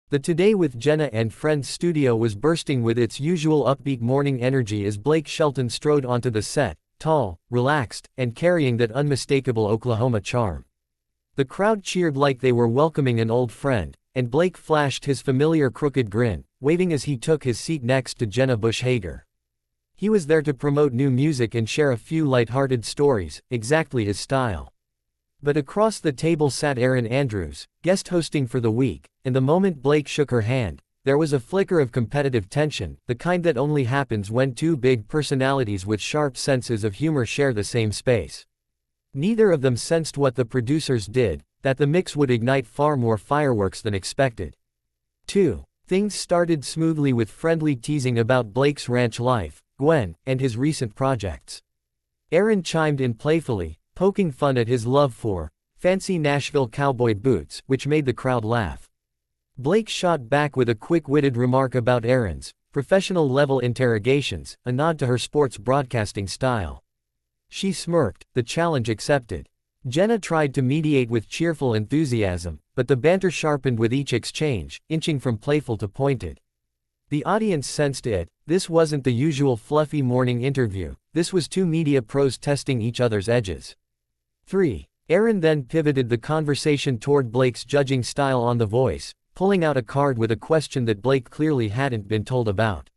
The Today with Jenna and Friends studio was bursting with its usual upbeat morning energy as Blake Shelton strode onto the set, tall, relaxed, and carrying that unmistakable Oklahoma charm. The crowd cheered like they were welcoming an old friend, and Blake flashed his familiar crooked grin, waving as he took his seat next to Jenna Bush Hager. He was there to promote new music and share a few light-hearted stories, exactly his style. But across the table sat Erin Andrews, guest hosting for the week, and the moment Blake shook her hand, there was a flicker of competitive tension, the kind that only happens when two big personalities with sharp senses of humor share the same space. Neither of them sensed what the producers did, that the mix would ignite far more fireworks than expected. 2. Things started smoothly with friendly teasing about Blake's ranch life, Gwen, and his recent projects. Erin chimed in playfully, poking fun at his love for fancy Nashville cowboy boots, which made the crowd laugh. Blake shot back with a quick-witted remark about Erin's professional-level interrogations, a nod to her sports broadcasting style. She smirked, the challenge accepted. Jenna tried to mediate with cheerful enthusiasm, but the banter sharpened with each exchange, inching from playful to pointed. The audience sensed it. This wasn't the usual fluffy morning interview, this was two media pros testing each other's edges. 3. Erin then pivoted the conversation toward Blake's judging style on The Voice, pulling out a card with a question that Blake clearly hadn't been told about.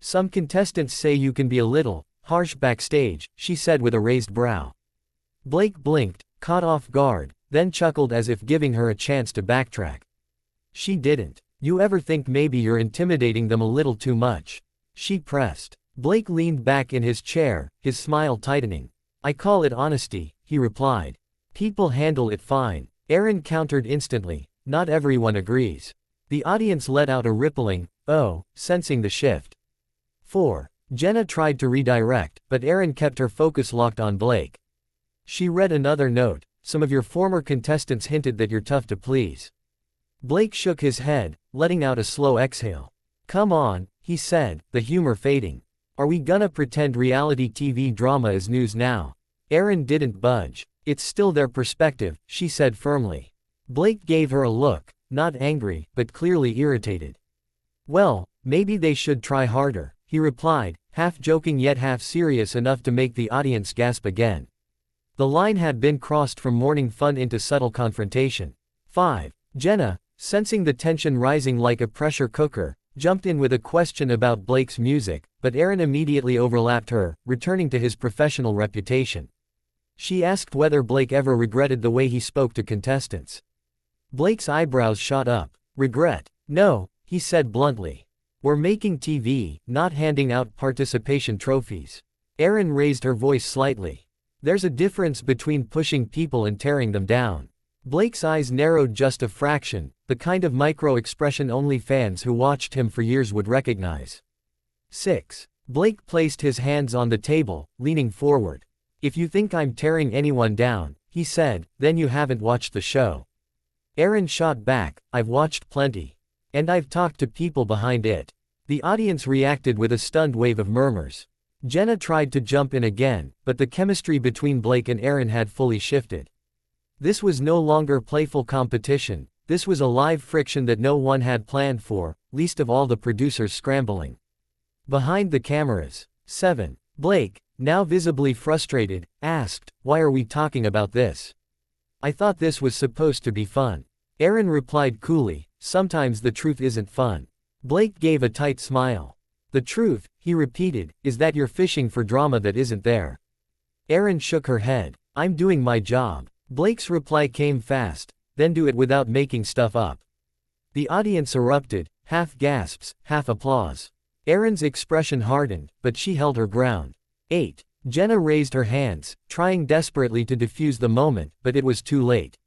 Some contestants say you can be a little harsh backstage, she said with a raised brow. Blake blinked, caught off guard, then chuckled as if giving her a chance to backtrack. She didn't. You ever think maybe you're intimidating them a little too much? She pressed. Blake leaned back in his chair, his smile tightening. I call it honesty, he replied. People handle it fine. Erin countered instantly. Not everyone agrees. The audience let out a rippling, oh, sensing the shift. 4. Jenna tried to redirect, but Erin kept her focus locked on Blake. She read another note. Some of your former contestants hinted that you're tough to please. Blake shook his head, letting out a slow exhale. Come on, he said, the humor fading. Are we gonna pretend reality TV drama is news now? Erin didn't budge. It's still their perspective, she said firmly. Blake gave her a look, not angry, but clearly irritated. Well, maybe they should try harder, he replied, half joking yet half serious enough to make the audience gasp again. The line had been crossed from morning fun into subtle confrontation. 5. Jenna, sensing the tension rising like a pressure cooker, jumped in with a question about Blake's music, but Erin immediately overlapped her, returning to his professional reputation. She asked whether Blake ever regretted the way he spoke to contestants. Blake's eyebrows shot up. Regret? No, he said bluntly. We're making TV, not handing out participation trophies. Erin raised her voice slightly. There's a difference between pushing people and tearing them down. Blake's eyes narrowed just a fraction, the kind of micro-expression only fans who watched him for years would recognize. 6. Blake placed his hands on the table, leaning forward. If you think I'm tearing anyone down, he said, then you haven't watched the show. Erin shot back, I've watched plenty. And I've talked to people behind it. The audience reacted with a stunned wave of murmurs. Jenna tried to jump in again, but the chemistry between Blake and Erin had fully shifted. This was no longer playful competition, this was a live friction that no one had planned for, least of all the producers scrambling behind the cameras. 7. Blake, now visibly frustrated, asked, why are we talking about this? I thought this was supposed to be fun. Erin replied coolly, sometimes the truth isn't fun. Blake gave a tight smile. The truth, he repeated, is that you're fishing for drama that isn't there. Erin shook her head. I'm doing my job. Blake's reply came fast, then do it without making stuff up. The audience erupted, half gasps, half applause. Erin's expression hardened, but she held her ground. 8. Jenna raised her hands, trying desperately to defuse the moment, but it was too late.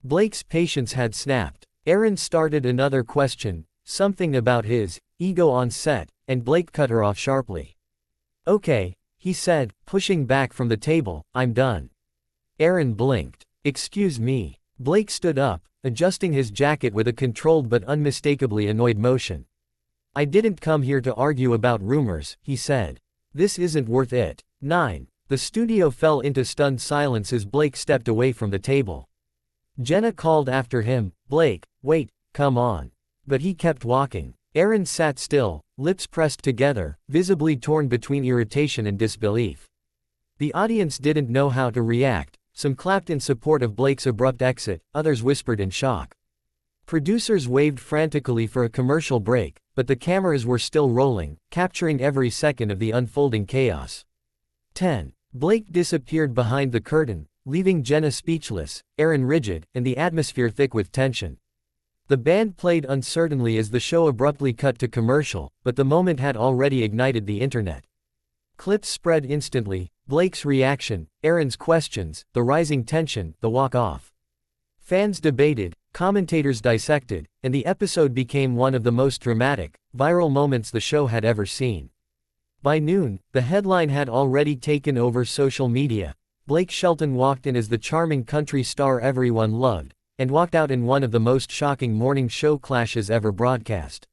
Blake's patience had snapped. Erin started another question, something about his ego on set, and Blake cut her off sharply. Okay, he said, pushing back from the table, I'm done. Erin blinked. Excuse me. Blake stood up, adjusting his jacket with a controlled but unmistakably annoyed motion. I didn't come here to argue about rumors, he said. This isn't worth it. 9. The studio fell into stunned silence as Blake stepped away from the table. Jenna called after him, Blake, wait, come on. But he kept walking. Erin sat still, lips pressed together, visibly torn between irritation and disbelief. The audience didn't know how to react. Some clapped in support of Blake's abrupt exit, others whispered in shock. Producers waved frantically for a commercial break, but the cameras were still rolling, capturing every second of the unfolding chaos. 10. Blake disappeared behind the curtain, leaving Jenna speechless, Erin rigid, and the atmosphere thick with tension. The band played uncertainly as the show abruptly cut to commercial, but the moment had already ignited the internet. Clips spread instantly: Blake's reaction, Erin's questions, the rising tension, the walk-off. Fans debated, commentators dissected, and the episode became one of the most dramatic, viral moments the show had ever seen. By noon, the headline had already taken over social media. Blake Shelton walked in as the charming country star everyone loved, and walked out in one of the most shocking morning show clashes ever broadcast.